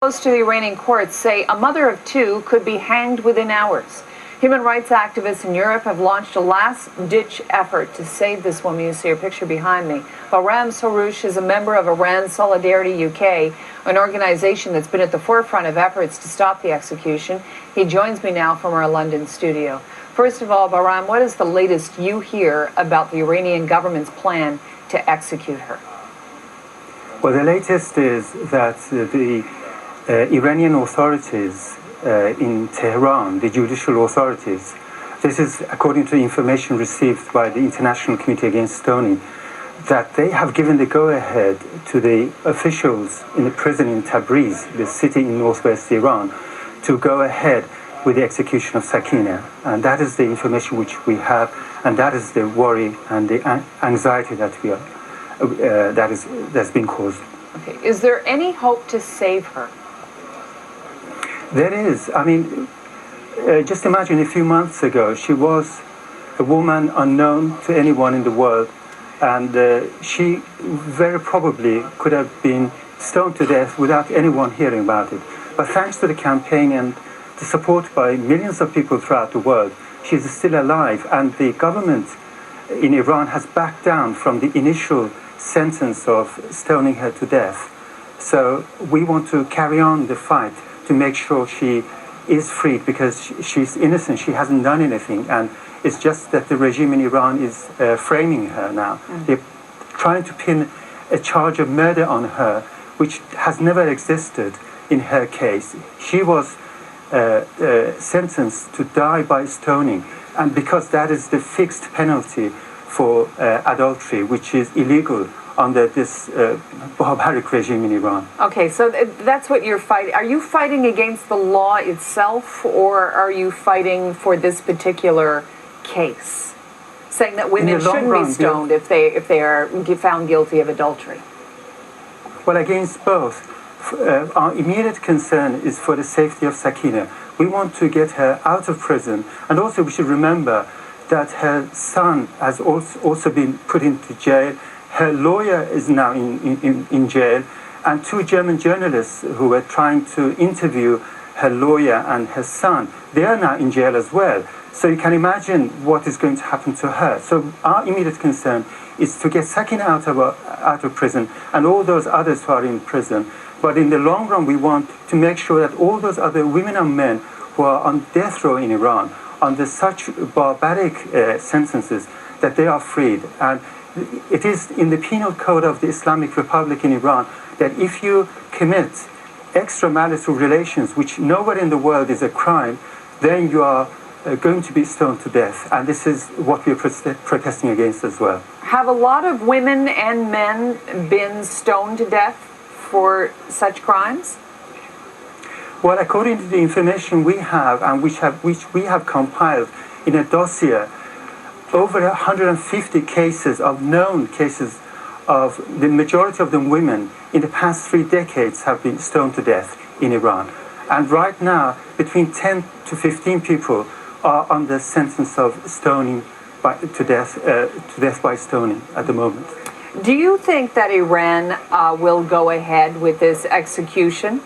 Close to the Iranian courts say a mother of two could be hanged within hours. Human rights activists in Europe have launched a last-ditch effort to save this woman. You see her picture behind me. Bahram Soroush is a member of Iran Solidarity UK, an organization that's been at the forefront of efforts to stop the execution. He joins me now from our London studio. First of all, Bahram, what is the latest you hear about the Iranian government's plan to execute her? Well, the latest is that the Iranian authorities in Tehran, the judicial authorities, this is according to information received by the International Committee Against Stoning, that they have given the go-ahead to the officials in the prison in Tabriz, the city in northwest Iran, to go ahead with the execution of Sakineh. And that is the information which we have, and that is the worry and the anxiety that we are, that's been caused. Okay. Is there any hope to save her? There is. I mean, just imagine a few months ago, she was a woman unknown to anyone in the world, and she very probably could have been stoned to death without anyone hearing about it. But thanks to the campaign and the support by millions of people throughout the world, she's still alive, and the government in Iran has backed down from the initial sentence of stoning her to death. So we want to carry on the fight to make sure she is freed, because she's innocent, she hasn't done anything, and it's just that the regime in Iran is framing her now. They're trying to pin a charge of murder on her, which has never existed in her case. She was sentenced to die by stoning, and because that is the fixed penalty for adultery, which is illegal under this barbaric regime in Iran. Okay, so that's what you're fighting. Are you fighting against the law itself, or are you fighting for this particular case, saying that women shouldn't be stoned if they are found guilty of adultery? Well, against both. Our immediate concern is for the safety of Sakineh. We want to get her out of prison, and also we should remember that her son has also been put into jail. Her lawyer is now in jail, and two German journalists who were trying to interview her lawyer and her son, they are now in jail as well. So you can imagine what is going to happen to her. So our immediate concern is to get Sakineh out of prison, and all those others who are in prison. But in the long run, we want to make sure that all those other women and men who are on death row in Iran, under such barbaric sentences, that they are freed. And it is in the penal code of the Islamic Republic in Iran that if you commit extramarital relations, which nowhere in the world is a crime, then you are going to be stoned to death. And this is what we are protesting against as well. Have a lot of women and men been stoned to death for such crimes? Well, according to the information we have, and which we have compiled in a dossier, over 150 cases of known cases of the majority of them women in the past 3 decades have been stoned to death in Iran. And right now, between 10 to 15 people are under sentence of stoning to death by stoning at the moment. Do you think that Iran will go ahead with this execution?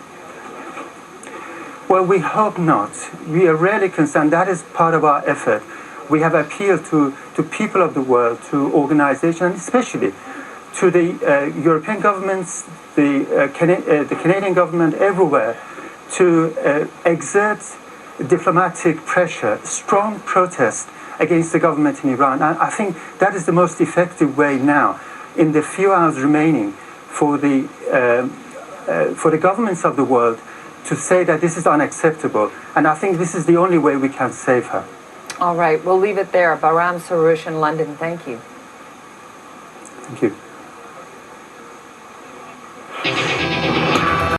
Well, we hope not. We are really concerned. That is part of our effort. We have appealed to people of the world, to organizations, and especially to the European governments, the Canadian government, everywhere, to exert diplomatic pressure, strong protest against the government in Iran. And I think that is the most effective way now, in the few hours remaining, for the governments of the world to say that this is unacceptable. And I think this is the only way we can save her. All right, we'll leave it there. Bahram Soroush in London, thank you. Thank you.